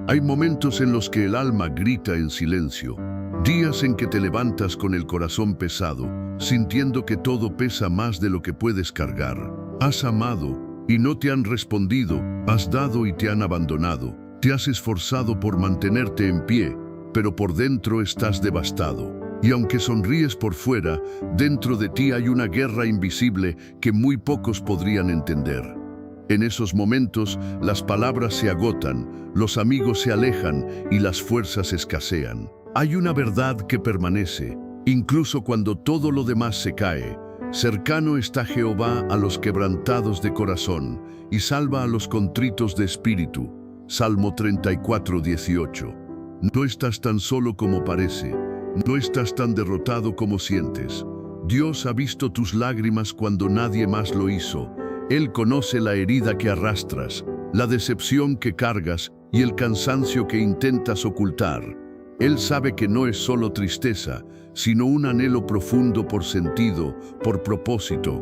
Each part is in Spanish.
Hay momentos en los que el alma grita en silencio, días en que te levantas con el corazón pesado, sintiendo que todo pesa más de lo que puedes cargar. Has amado y no te han respondido, has dado y te han abandonado, te has esforzado por mantenerte en pie, pero por dentro estás devastado. Y aunque sonríes por fuera, dentro de ti hay una guerra invisible que muy pocos podrían entender. En esos momentos, las palabras se agotan, los amigos se alejan y las fuerzas escasean. Hay una verdad que permanece, incluso cuando todo lo demás se cae. Cercano está Jehová a los quebrantados de corazón y salva a los contritos de espíritu. Salmo 34, 18. No estás tan solo como parece. No estás tan derrotado como sientes. Dios ha visto tus lágrimas cuando nadie más lo hizo. Él conoce la herida que arrastras, la decepción que cargas y el cansancio que intentas ocultar. Él sabe que no es solo tristeza, sino un anhelo profundo por sentido, por propósito,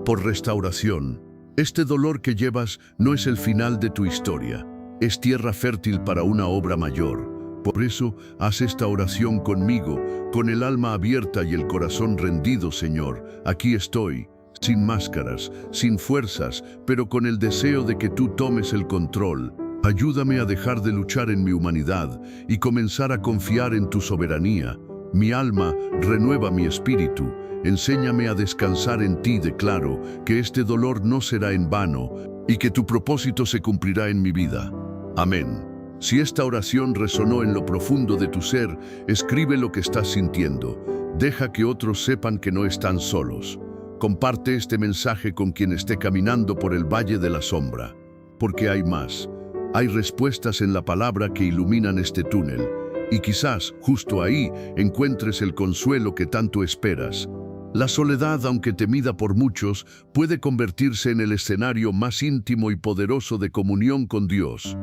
por restauración. Este dolor que llevas no es el final de tu historia, es tierra fértil para una obra mayor. Por eso, haz esta oración conmigo, con el alma abierta y el corazón rendido, Señor. Aquí estoy, sin máscaras, sin fuerzas, pero con el deseo de que tú tomes el control. Ayúdame a dejar de luchar en mi humanidad y comenzar a confiar en tu soberanía. Mi alma renueva mi espíritu. Enséñame a descansar en ti. Declaro que este dolor no será en vano y que tu propósito se cumplirá en mi vida. Amén. Si esta oración resonó en lo profundo de tu ser, escribe lo que estás sintiendo. Deja que otros sepan que no están solos. Comparte este mensaje con quien esté caminando por el valle de la sombra, porque hay más. Hay respuestas en la palabra que iluminan este túnel, y quizás, justo ahí, encuentres el consuelo que tanto esperas. La soledad, aunque temida por muchos, puede convertirse en el escenario más íntimo y poderoso de comunión con Dios.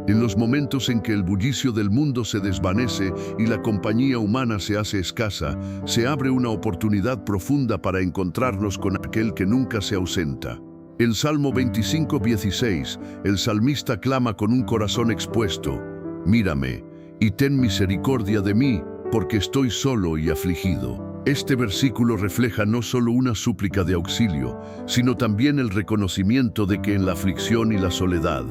En los momentos en que el bullicio del mundo se desvanece y la compañía humana se hace escasa, se abre una oportunidad profunda para encontrarnos con aquel que nunca se ausenta. En Salmo 25:16, el salmista clama con un corazón expuesto: «Mírame, y ten misericordia de mí, porque estoy solo y afligido». Este versículo refleja no solo una súplica de auxilio, sino también el reconocimiento de que en la aflicción y la soledad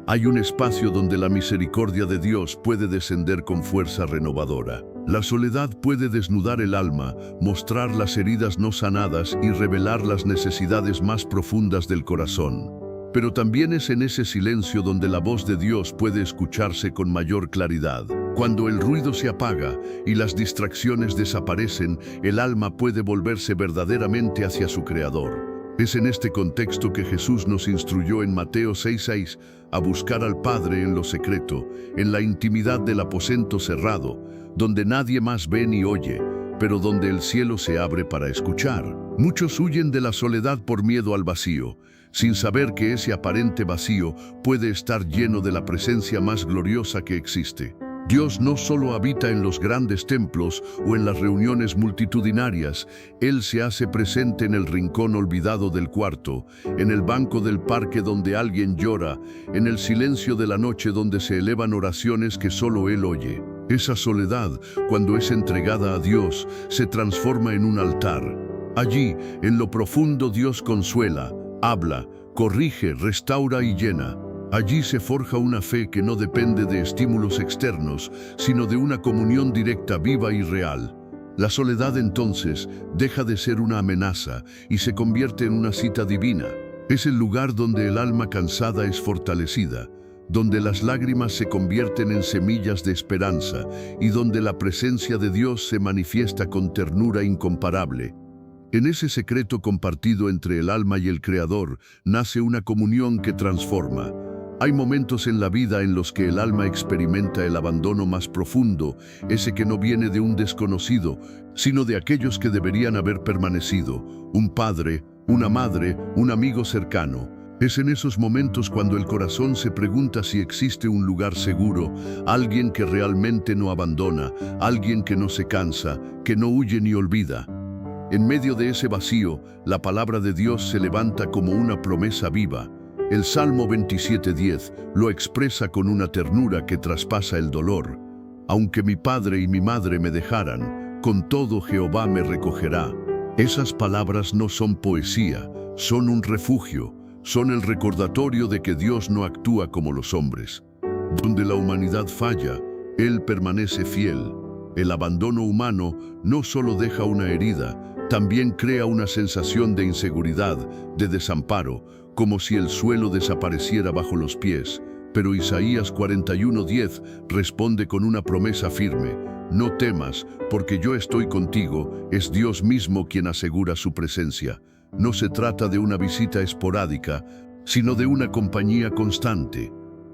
hay un espacio donde la misericordia de Dios puede descender con fuerza renovadora. La soledad puede desnudar el alma, mostrar las heridas no sanadas y revelar las necesidades más profundas del corazón. Pero también es en ese silencio donde la voz de Dios puede escucharse con mayor claridad. Cuando el ruido se apaga y las distracciones desaparecen, el alma puede volverse verdaderamente hacia su Creador. Es en este contexto que Jesús nos instruyó en Mateo 6:6 a buscar al Padre en lo secreto, en la intimidad del aposento cerrado, donde nadie más ve ni oye, pero donde el cielo se abre para escuchar. Muchos huyen de la soledad por miedo al vacío, sin saber que ese aparente vacío puede estar lleno de la presencia más gloriosa que existe. Dios no solo habita en los grandes templos o en las reuniones multitudinarias, Él se hace presente en el rincón olvidado del cuarto, en el banco del parque donde alguien llora, en el silencio de la noche donde se elevan oraciones que solo Él oye. Esa soledad, cuando es entregada a Dios, se transforma en un altar. Allí, en lo profundo, Dios consuela, habla, corrige, restaura y llena. Allí se forja una fe que no depende de estímulos externos, sino de una comunión directa, viva y real. La soledad entonces deja de ser una amenaza y se convierte en una cita divina. Es el lugar donde el alma cansada es fortalecida, donde las lágrimas se convierten en semillas de esperanza y donde la presencia de Dios se manifiesta con ternura incomparable. En ese secreto compartido entre el alma y el Creador nace una comunión que transforma. Hay momentos en la vida en los que el alma experimenta el abandono más profundo, ese que no viene de un desconocido, sino de aquellos que deberían haber permanecido, un padre, una madre, un amigo cercano. Es en esos momentos cuando el corazón se pregunta si existe un lugar seguro, alguien que realmente no abandona, alguien que no se cansa, que no huye ni olvida. En medio de ese vacío, la palabra de Dios se levanta como una promesa viva. El Salmo 27:10 lo expresa con una ternura que traspasa el dolor. Aunque mi padre y mi madre me dejaran, con todo Jehová me recogerá. Esas palabras no son poesía, son un refugio, son el recordatorio de que Dios no actúa como los hombres. Donde la humanidad falla, Él permanece fiel. El abandono humano no solo deja una herida, también crea una sensación de inseguridad, de desamparo, como si el suelo desapareciera bajo los pies. Pero Isaías 41:10 responde con una promesa firme: no temas, porque yo estoy contigo. Es Dios mismo quien asegura su presencia. No se trata de una visita esporádica, sino de una compañía constante.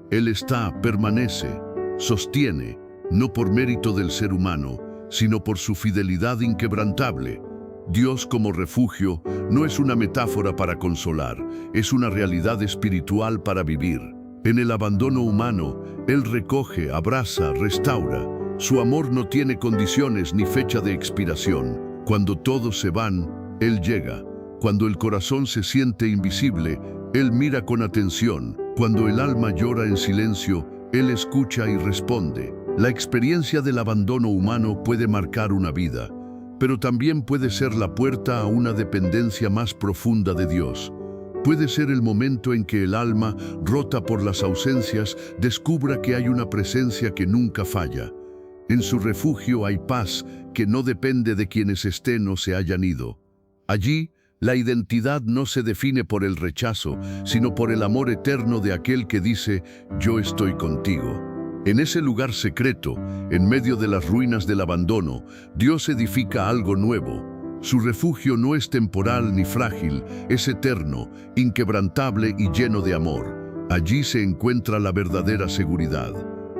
Él está, permanece, sostiene, no por mérito del ser humano, sino por su fidelidad inquebrantable. Dios como refugio no es una metáfora para consolar, es una realidad espiritual para vivir. En el abandono humano, Él recoge, abraza, restaura. Su amor no tiene condiciones ni fecha de expiración. Cuando todos se van, Él llega. Cuando el corazón se siente invisible, Él mira con atención. Cuando el alma llora en silencio, Él escucha y responde. La experiencia del abandono humano puede marcar una vida, pero también puede ser la puerta a una dependencia más profunda de Dios. Puede ser el momento en que el alma, rota por las ausencias, descubra que hay una presencia que nunca falla. En su refugio hay paz que no depende de quienes estén o se hayan ido. Allí, la identidad no se define por el rechazo, sino por el amor eterno de aquel que dice: yo estoy contigo. En ese lugar secreto, en medio de las ruinas del abandono, Dios edifica algo nuevo. Su refugio no es temporal ni frágil, es eterno, inquebrantable y lleno de amor. Allí se encuentra la verdadera seguridad.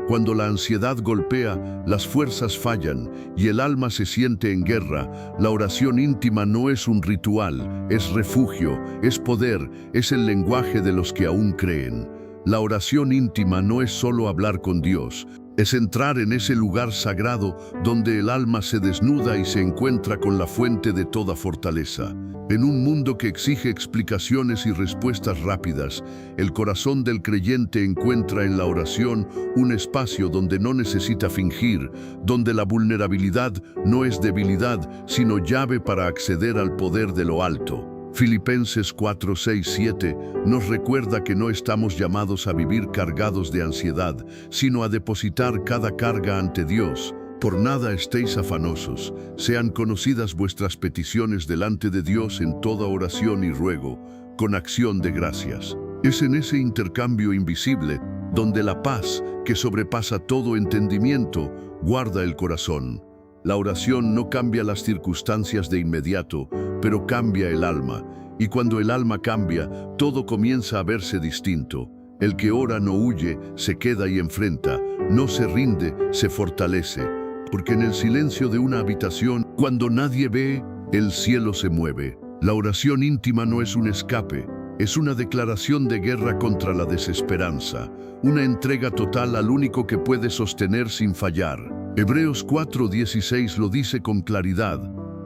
Cuando la ansiedad golpea, las fuerzas fallan y el alma se siente en guerra, la oración íntima no es un ritual, es refugio, es poder, es el lenguaje de los que aún creen. La oración íntima no es solo hablar con Dios, es entrar en ese lugar sagrado donde el alma se desnuda y se encuentra con la fuente de toda fortaleza. En un mundo que exige explicaciones y respuestas rápidas, el corazón del creyente encuentra en la oración un espacio donde no necesita fingir, donde la vulnerabilidad no es debilidad, sino llave para acceder al poder de lo alto. Filipenses 4:6-7 nos recuerda que no estamos llamados a vivir cargados de ansiedad, sino a depositar cada carga ante Dios. Por nada estéis afanosos, sean conocidas vuestras peticiones delante de Dios en toda oración y ruego, con acción de gracias. Es en ese intercambio invisible donde la paz, que sobrepasa todo entendimiento, guarda el corazón. La oración no cambia las circunstancias de inmediato, pero cambia el alma, y cuando el alma cambia, todo comienza a verse distinto. El que ora no huye, se queda y enfrenta, no se rinde, se fortalece, porque en el silencio de una habitación, cuando nadie ve, el cielo se mueve. La oración íntima no es un escape, es una declaración de guerra contra la desesperanza, una entrega total al único que puede sostener sin fallar. Hebreos 4:16 lo dice con claridad: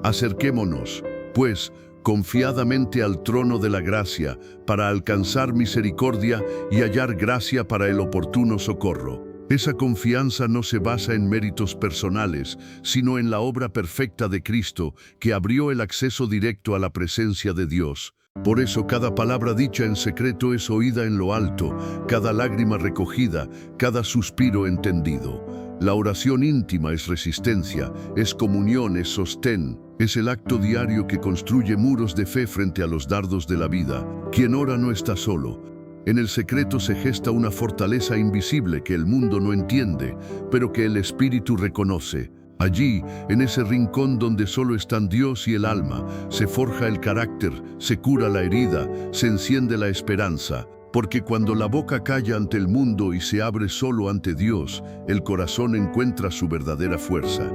acerquémonos, pues, confiadamente al trono de la gracia, para alcanzar misericordia y hallar gracia para el oportuno socorro. Esa confianza no se basa en méritos personales, sino en la obra perfecta de Cristo, que abrió el acceso directo a la presencia de Dios. Por eso cada palabra dicha en secreto es oída en lo alto, cada lágrima recogida, cada suspiro entendido. La oración íntima es resistencia, es comunión, es sostén, es el acto diario que construye muros de fe frente a los dardos de la vida. Quien ora no está solo. En el secreto se gesta una fortaleza invisible que el mundo no entiende, pero que el espíritu reconoce. Allí, en ese rincón donde solo están Dios y el alma, se forja el carácter, se cura la herida, se enciende la esperanza. Porque cuando la boca calla ante el mundo y se abre solo ante Dios, el corazón encuentra su verdadera fuerza.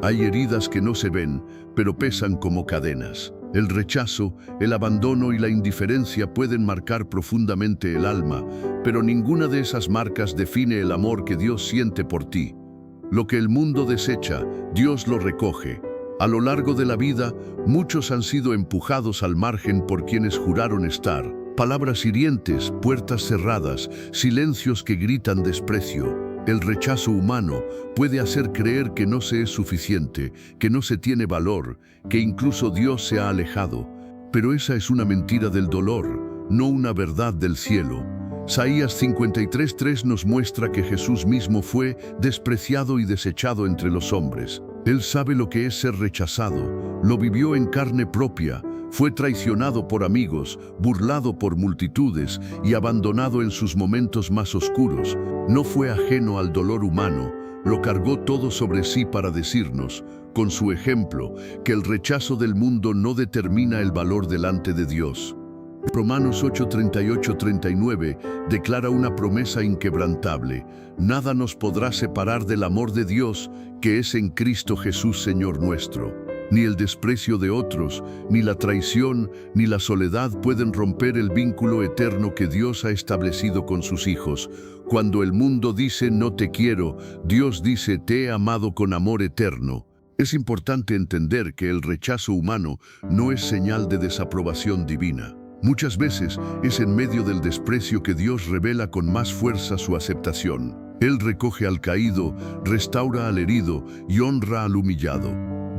Hay heridas que no se ven, pero pesan como cadenas. El rechazo, el abandono y la indiferencia pueden marcar profundamente el alma, pero ninguna de esas marcas define el amor que Dios siente por ti. Lo que el mundo desecha, Dios lo recoge. A lo largo de la vida, muchos han sido empujados al margen por quienes juraron estar. Palabras hirientes, puertas cerradas, silencios que gritan desprecio. El rechazo humano puede hacer creer que no se es suficiente, que no se tiene valor, que incluso Dios se ha alejado. Pero esa es una mentira del dolor, no una verdad del cielo. Isaías 53:3 nos muestra que Jesús mismo fue despreciado y desechado entre los hombres. Él sabe lo que es ser rechazado, lo vivió en carne propia, fue traicionado por amigos, burlado por multitudes y abandonado en sus momentos más oscuros. No fue ajeno al dolor humano, lo cargó todo sobre sí para decirnos, con su ejemplo, que el rechazo del mundo no determina el valor delante de Dios. Romanos 8:38-39 declara una promesa inquebrantable: nada nos podrá separar del amor de Dios que es en Cristo Jesús Señor nuestro. Ni el desprecio de otros, ni la traición, ni la soledad pueden romper el vínculo eterno que Dios ha establecido con sus hijos. Cuando el mundo dice no te quiero, Dios dice te he amado con amor eterno. Es importante entender que el rechazo humano no es señal de desaprobación divina. Muchas veces es en medio del desprecio que Dios revela con más fuerza su aceptación. Él recoge al caído, restaura al herido y honra al humillado.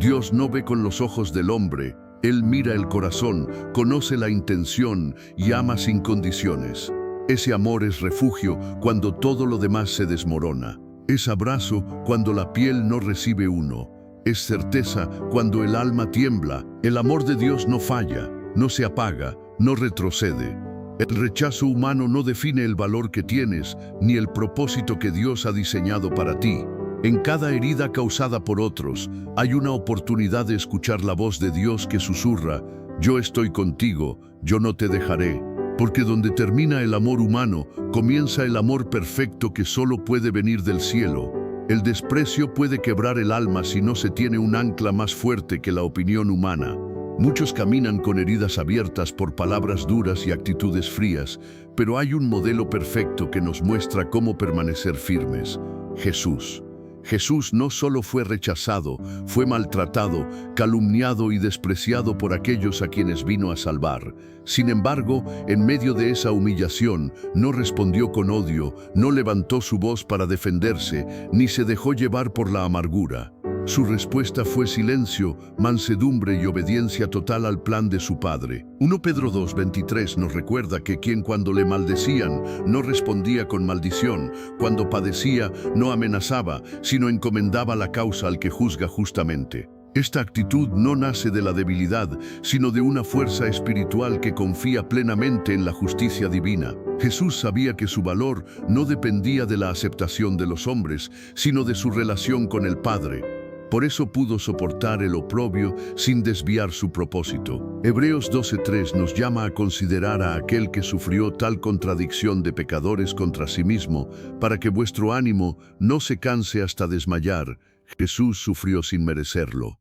Dios no ve con los ojos del hombre, Él mira el corazón, conoce la intención y ama sin condiciones. Ese amor es refugio cuando todo lo demás se desmorona. Es abrazo cuando la piel no recibe uno. Es certeza cuando el alma tiembla. El amor de Dios no falla, no se apaga, no retrocede. El rechazo humano no define el valor que tienes, ni el propósito que Dios ha diseñado para ti. En cada herida causada por otros, hay una oportunidad de escuchar la voz de Dios que susurra: yo estoy contigo, yo no te dejaré. Porque donde termina el amor humano, comienza el amor perfecto que solo puede venir del cielo. El desprecio puede quebrar el alma si no se tiene un ancla más fuerte que la opinión humana. Muchos caminan con heridas abiertas por palabras duras y actitudes frías, pero hay un modelo perfecto que nos muestra cómo permanecer firmes: Jesús. Jesús no solo fue rechazado, fue maltratado, calumniado y despreciado por aquellos a quienes vino a salvar. Sin embargo, en medio de esa humillación, no respondió con odio, no levantó su voz para defenderse, ni se dejó llevar por la amargura. Su respuesta fue silencio, mansedumbre y obediencia total al plan de su Padre. 1 Pedro 2:23 nos recuerda que quien cuando le maldecían no respondía con maldición, cuando padecía no amenazaba, sino encomendaba la causa al que juzga justamente. Esta actitud no nace de la debilidad, sino de una fuerza espiritual que confía plenamente en la justicia divina. Jesús sabía que su valor no dependía de la aceptación de los hombres, sino de su relación con el Padre. Por eso pudo soportar el oprobio sin desviar su propósito. Hebreos 12:3 nos llama a considerar a aquel que sufrió tal contradicción de pecadores contra sí mismo, para que vuestro ánimo no se canse hasta desmayar. Jesús sufrió sin merecerlo.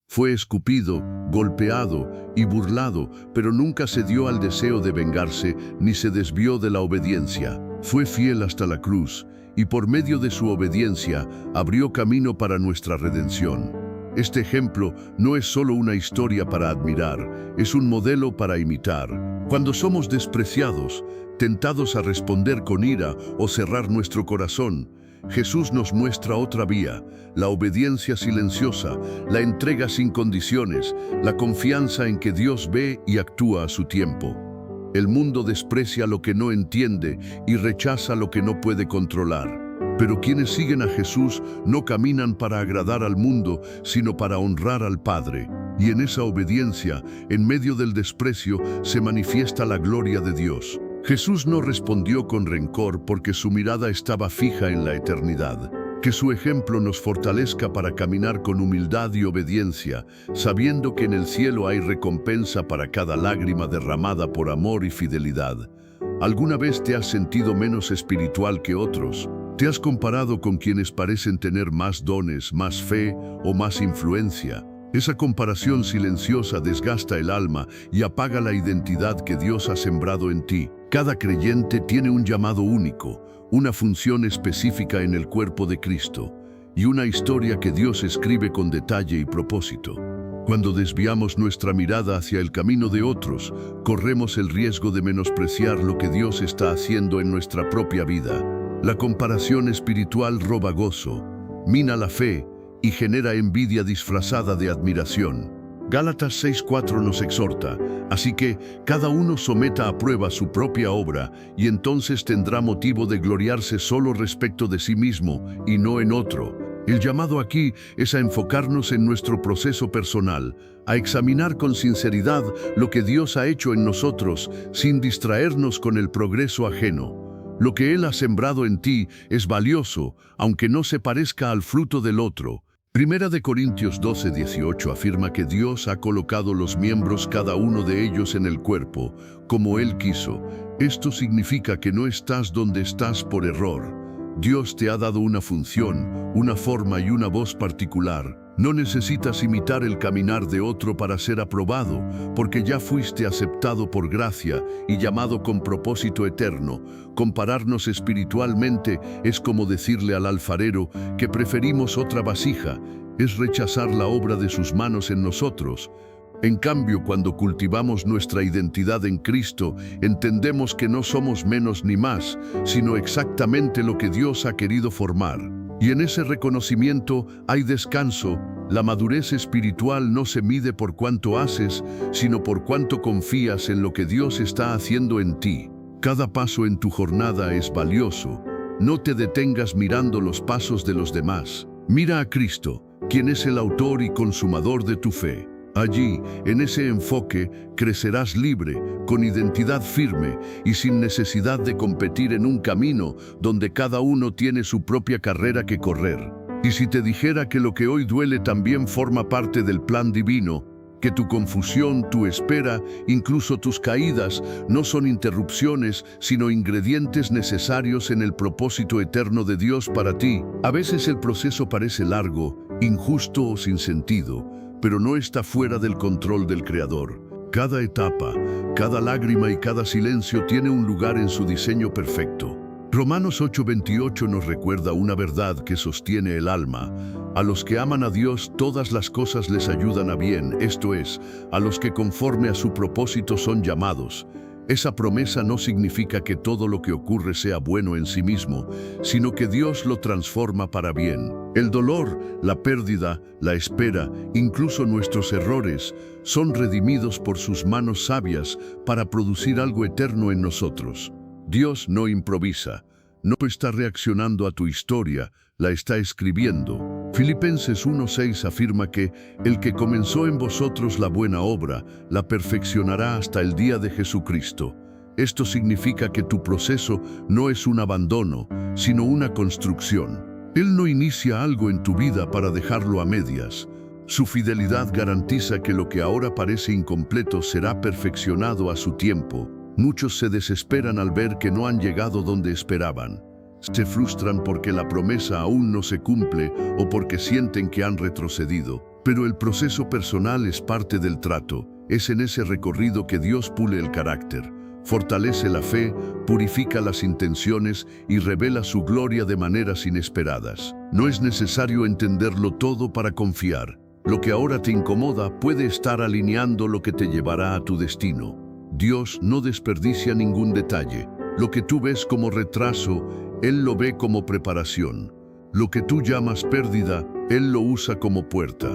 Fue escupido, golpeado y burlado, pero nunca se dio al deseo de vengarse ni se desvió de la obediencia. Fue fiel hasta la cruz, y por medio de su obediencia abrió camino para nuestra redención. Este ejemplo no es solo una historia para admirar, es un modelo para imitar. Cuando somos despreciados, tentados a responder con ira o cerrar nuestro corazón, Jesús nos muestra otra vía: la obediencia silenciosa, la entrega sin condiciones, la confianza en que Dios ve y actúa a su tiempo. El mundo desprecia lo que no entiende y rechaza lo que no puede controlar. Pero quienes siguen a Jesús no caminan para agradar al mundo, sino para honrar al Padre. Y en esa obediencia, en medio del desprecio, se manifiesta la gloria de Dios. Jesús no respondió con rencor porque su mirada estaba fija en la eternidad. Que su ejemplo nos fortalezca para caminar con humildad y obediencia, sabiendo que en el cielo hay recompensa para cada lágrima derramada por amor y fidelidad. ¿Alguna vez te has sentido menos espiritual que otros? ¿Te has comparado con quienes parecen tener más dones, más fe o más influencia? Esa comparación silenciosa desgasta el alma y apaga la identidad que Dios ha sembrado en ti. Cada creyente tiene un llamado único, una función específica en el cuerpo de Cristo y una historia que Dios escribe con detalle y propósito. Cuando desviamos nuestra mirada hacia el camino de otros, corremos el riesgo de menospreciar lo que Dios está haciendo en nuestra propia vida. La comparación espiritual roba gozo, mina la fe y genera envidia disfrazada de admiración. Gálatas 6:4 nos exhorta, así que cada uno someta a prueba su propia obra y entonces tendrá motivo de gloriarse solo respecto de sí mismo y no en otro. El llamado aquí es a enfocarnos en nuestro proceso personal, a examinar con sinceridad lo que Dios ha hecho en nosotros sin distraernos con el progreso ajeno. Lo que Él ha sembrado en ti es valioso, aunque no se parezca al fruto del otro. Primera de Corintios 12:18 afirma que Dios ha colocado los miembros cada uno de ellos en el cuerpo, como Él quiso. Esto significa que no estás donde estás por error. Dios te ha dado una función, una forma y una voz particular. No necesitas imitar el caminar de otro para ser aprobado, porque ya fuiste aceptado por gracia y llamado con propósito eterno. Compararnos espiritualmente es como decirle al alfarero que preferimos otra vasija, es rechazar la obra de sus manos en nosotros. En cambio, cuando cultivamos nuestra identidad en Cristo, entendemos que no somos menos ni más, sino exactamente lo que Dios ha querido formar. Y en ese reconocimiento hay descanso. La madurez espiritual no se mide por cuánto haces, sino por cuánto confías en lo que Dios está haciendo en ti. Cada paso en tu jornada es valioso. No te detengas mirando los pasos de los demás. Mira a Cristo, quien es el autor y consumador de tu fe. Allí, en ese enfoque, crecerás libre, con identidad firme y sin necesidad de competir en un camino donde cada uno tiene su propia carrera que correr. Y si te dijera que lo que hoy duele también forma parte del plan divino, que tu confusión, tu espera, incluso tus caídas, no son interrupciones, sino ingredientes necesarios en el propósito eterno de Dios para ti. A veces el proceso parece largo, injusto o sin sentido, pero no está fuera del control del Creador. Cada etapa, cada lágrima y cada silencio tiene un lugar en su diseño perfecto. Romanos 8:28 nos recuerda una verdad que sostiene el alma. A los que aman a Dios, todas las cosas les ayudan a bien, esto es, a los que conforme a su propósito son llamados. Esa promesa no significa que todo lo que ocurre sea bueno en sí mismo, sino que Dios lo transforma para bien. El dolor, la pérdida, la espera, incluso nuestros errores, son redimidos por sus manos sabias para producir algo eterno en nosotros. Dios no improvisa, no está reaccionando a tu historia, la está escribiendo. Filipenses 1:6 afirma que el que comenzó en vosotros la buena obra, la perfeccionará hasta el día de Jesucristo. Esto significa que tu proceso no es un abandono, sino una construcción. Él no inicia algo en tu vida para dejarlo a medias. Su fidelidad garantiza que lo que ahora parece incompleto será perfeccionado a su tiempo. Muchos se desesperan al ver que no han llegado donde esperaban. Se frustran porque la promesa aún no se cumple o porque sienten que han retrocedido. Pero el proceso personal es parte del trato. Es en ese recorrido que Dios pule el carácter, fortalece la fe, purifica las intenciones y revela su gloria de maneras inesperadas. No es necesario entenderlo todo para confiar. Lo que ahora te incomoda puede estar alineando lo que te llevará a tu destino. Dios no desperdicia ningún detalle. Lo que tú ves como retraso, Él lo ve como preparación. Lo que tú llamas pérdida, Él lo usa como puerta.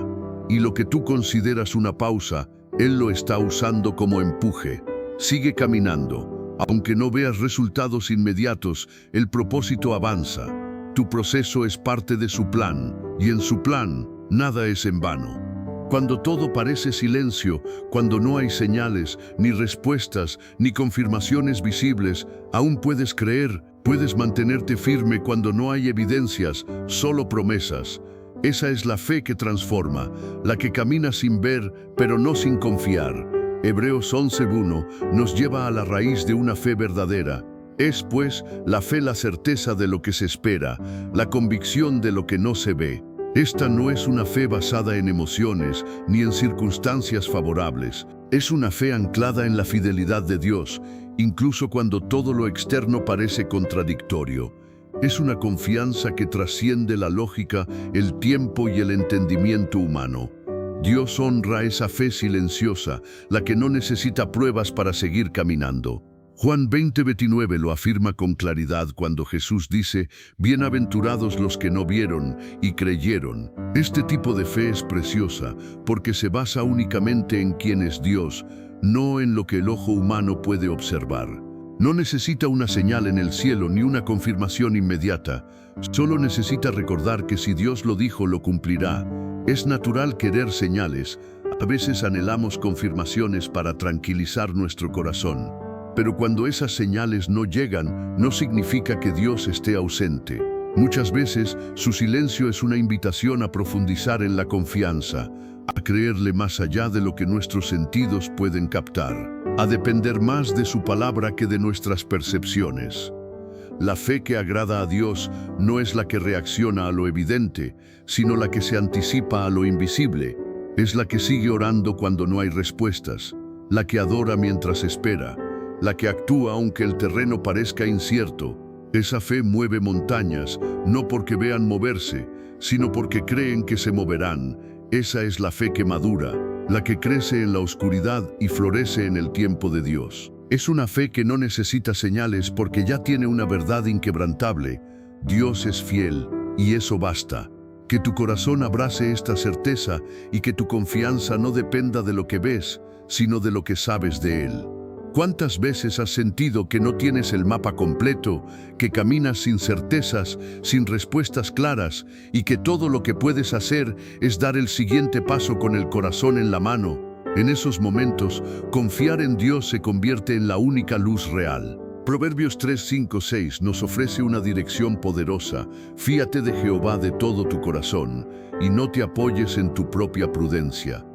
Y lo que tú consideras una pausa, Él lo está usando como empuje. Sigue caminando. Aunque no veas resultados inmediatos, el propósito avanza. Tu proceso es parte de su plan, y en su plan, nada es en vano. Cuando todo parece silencio, cuando no hay señales, ni respuestas, ni confirmaciones visibles, aún puedes creer, puedes mantenerte firme cuando no hay evidencias, solo promesas. Esa es la fe que transforma, la que camina sin ver, pero no sin confiar. Hebreos 11:1 nos lleva a la raíz de una fe verdadera. Es, pues, la fe la certeza de lo que se espera, la convicción de lo que no se ve. Esta no es una fe basada en emociones ni en circunstancias favorables. Es una fe anclada en la fidelidad de Dios, incluso cuando todo lo externo parece contradictorio. Es una confianza que trasciende la lógica, el tiempo y el entendimiento humano. Dios honra esa fe silenciosa, la que no necesita pruebas para seguir caminando. Juan 20:29 lo afirma con claridad cuando Jesús dice: «Bienaventurados los que no vieron y creyeron». Este tipo de fe es preciosa porque se basa únicamente en quién es Dios, no en lo que el ojo humano puede observar. No necesita una señal en el cielo ni una confirmación inmediata. Solo necesita recordar que si Dios lo dijo, lo cumplirá. Es natural querer señales. A veces anhelamos confirmaciones para tranquilizar nuestro corazón. Pero cuando esas señales no llegan, no significa que Dios esté ausente. Muchas veces, su silencio es una invitación a profundizar en la confianza, a creerle más allá de lo que nuestros sentidos pueden captar, a depender más de su palabra que de nuestras percepciones. La fe que agrada a Dios no es la que reacciona a lo evidente, sino la que se anticipa a lo invisible. Es la que sigue orando cuando no hay respuestas, la que adora mientras espera, la que actúa aunque el terreno parezca incierto. Esa fe mueve montañas, no porque vean moverse, sino porque creen que se moverán. Esa es la fe que madura, la que crece en la oscuridad y florece en el tiempo de Dios. Es una fe que no necesita señales porque ya tiene una verdad inquebrantable. Dios es fiel, y eso basta. Que tu corazón abrace esta certeza y que tu confianza no dependa de lo que ves, sino de lo que sabes de Él. ¿Cuántas veces has sentido que no tienes el mapa completo, que caminas sin certezas, sin respuestas claras, y que todo lo que puedes hacer es dar el siguiente paso con el corazón en la mano? En esos momentos, confiar en Dios se convierte en la única luz real. Proverbios 3:5-6 nos ofrece una dirección poderosa. Fíate de Jehová de todo tu corazón, y no te apoyes en tu propia prudencia.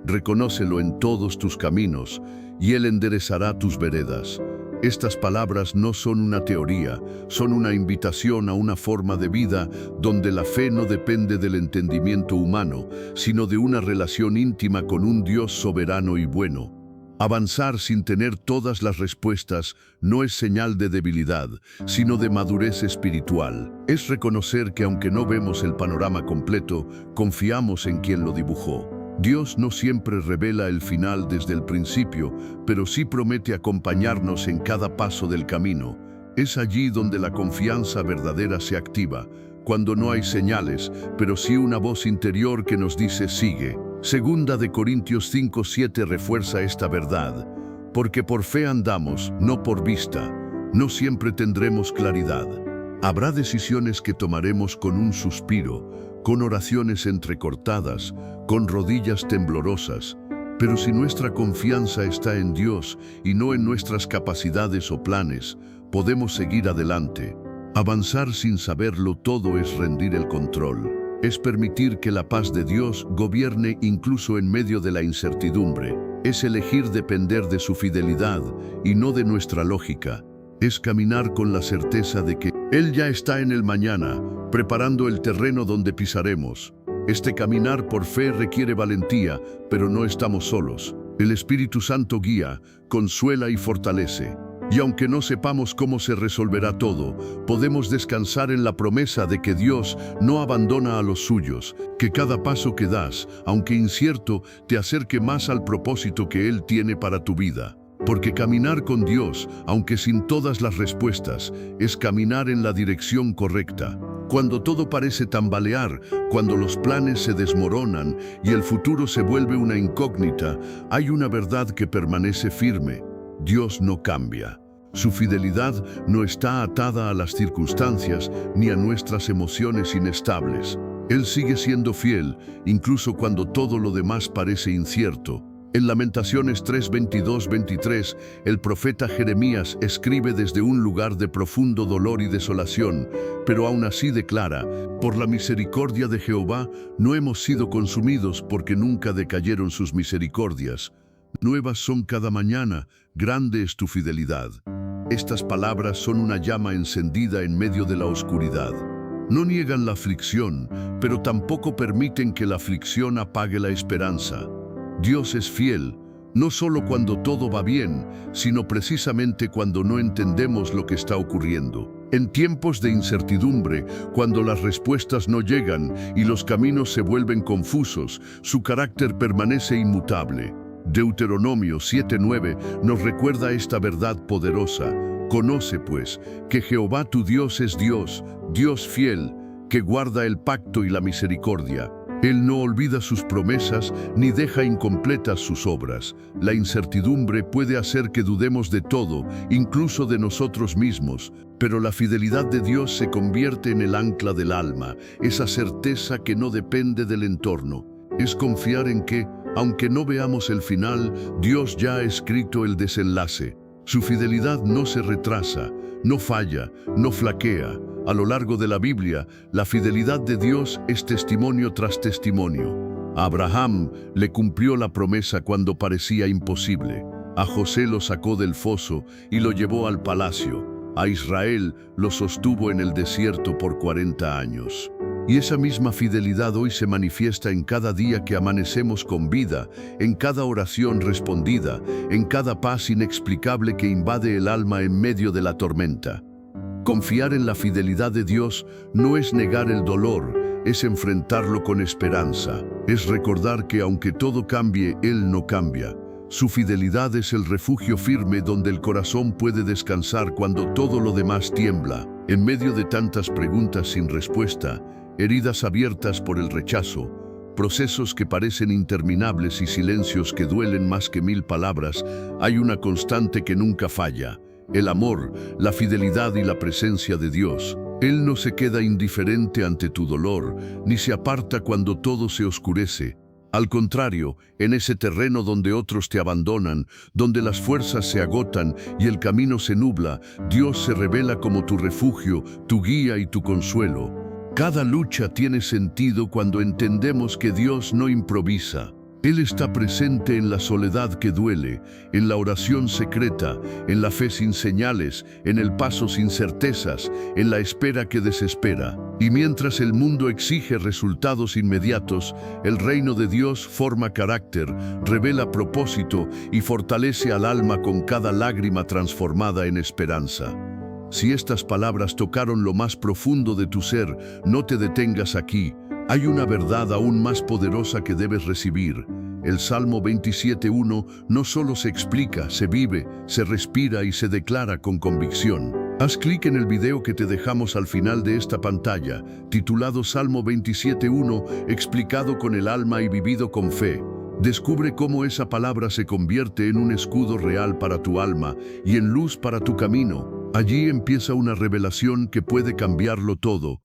Reconócelo en todos tus caminos, y Él enderezará tus veredas. Estas palabras no son una teoría, son una invitación a una forma de vida donde la fe no depende del entendimiento humano, sino de una relación íntima con un Dios soberano y bueno. Avanzar sin tener todas las respuestas no es señal de debilidad, sino de madurez espiritual. Es reconocer que aunque no vemos el panorama completo, confiamos en quien lo dibujó. Dios no siempre revela el final desde el principio, pero sí promete acompañarnos en cada paso del camino. Es allí donde la confianza verdadera se activa, cuando no hay señales, pero sí una voz interior que nos dice sigue. Segunda de Corintios 5:7 refuerza esta verdad. Porque por fe andamos, no por vista. No siempre tendremos claridad. Habrá decisiones que tomaremos con un suspiro, con oraciones entrecortadas, con rodillas temblorosas. Pero si nuestra confianza está en Dios y no en nuestras capacidades o planes, podemos seguir adelante. Avanzar sin saberlo todo es rendir el control. Es permitir que la paz de Dios gobierne incluso en medio de la incertidumbre. Es elegir depender de su fidelidad y no de nuestra lógica. Es caminar con la certeza de que Él ya está en el mañana, preparando el terreno donde pisaremos. Este caminar por fe requiere valentía, pero no estamos solos. El Espíritu Santo guía, consuela y fortalece. Y aunque no sepamos cómo se resolverá todo, podemos descansar en la promesa de que Dios no abandona a los suyos, que cada paso que das, aunque incierto, te acerque más al propósito que Él tiene para tu vida. Porque caminar con Dios, aunque sin todas las respuestas, es caminar en la dirección correcta. Cuando todo parece tambalear, cuando los planes se desmoronan y el futuro se vuelve una incógnita, hay una verdad que permanece firme. Dios no cambia. Su fidelidad no está atada a las circunstancias ni a nuestras emociones inestables. Él sigue siendo fiel, incluso cuando todo lo demás parece incierto. En Lamentaciones 3:22-23, el profeta Jeremías escribe desde un lugar de profundo dolor y desolación, pero aún así declara: por la misericordia de Jehová no hemos sido consumidos, porque nunca decayeron sus misericordias. Nuevas son cada mañana, grande es tu fidelidad. Estas palabras son una llama encendida en medio de la oscuridad. No niegan la aflicción, pero tampoco permiten que la aflicción apague la esperanza. Dios es fiel, no solo cuando todo va bien, sino precisamente cuando no entendemos lo que está ocurriendo. En tiempos de incertidumbre, cuando las respuestas no llegan y los caminos se vuelven confusos, su carácter permanece inmutable. Deuteronomio 7:9 nos recuerda esta verdad poderosa. Conoce, pues, que Jehová tu Dios es Dios, Dios fiel, que guarda el pacto y la misericordia. Él no olvida sus promesas ni deja incompletas sus obras. La incertidumbre puede hacer que dudemos de todo, incluso de nosotros mismos, pero la fidelidad de Dios se convierte en el ancla del alma, esa certeza que no depende del entorno. Es confiar en que, aunque no veamos el final, Dios ya ha escrito el desenlace. Su fidelidad no se retrasa, no falla, no flaquea. A lo largo de la Biblia, la fidelidad de Dios es testimonio tras testimonio. A Abraham le cumplió la promesa cuando parecía imposible. A José lo sacó del foso y lo llevó al palacio. A Israel lo sostuvo en el desierto por 40 años. Y esa misma fidelidad hoy se manifiesta en cada día que amanecemos con vida, en cada oración respondida, en cada paz inexplicable que invade el alma en medio de la tormenta. Confiar en la fidelidad de Dios no es negar el dolor, es enfrentarlo con esperanza. Es recordar que aunque todo cambie, Él no cambia. Su fidelidad es el refugio firme donde el corazón puede descansar cuando todo lo demás tiembla. En medio de tantas preguntas sin respuesta, heridas abiertas por el rechazo, procesos que parecen interminables y silencios que duelen más que 1000 palabras, hay una constante que nunca falla: el amor, la fidelidad y la presencia de Dios. Él no se queda indiferente ante tu dolor, ni se aparta cuando todo se oscurece. Al contrario, en ese terreno donde otros te abandonan, donde las fuerzas se agotan y el camino se nubla, Dios se revela como tu refugio, tu guía y tu consuelo. Cada lucha tiene sentido cuando entendemos que Dios no improvisa. Él está presente en la soledad que duele, en la oración secreta, en la fe sin señales, en el paso sin certezas, en la espera que desespera. Y mientras el mundo exige resultados inmediatos, el reino de Dios forma carácter, revela propósito y fortalece al alma con cada lágrima transformada en esperanza. Si estas palabras tocaron lo más profundo de tu ser, no te detengas aquí. Hay una verdad aún más poderosa que debes recibir. El Salmo 27:1 no solo se explica, se vive, se respira y se declara con convicción. Haz clic en el video que te dejamos al final de esta pantalla, titulado Salmo 27:1, explicado con el alma y vivido con fe. Descubre cómo esa palabra se convierte en un escudo real para tu alma y en luz para tu camino. Allí empieza una revelación que puede cambiarlo todo.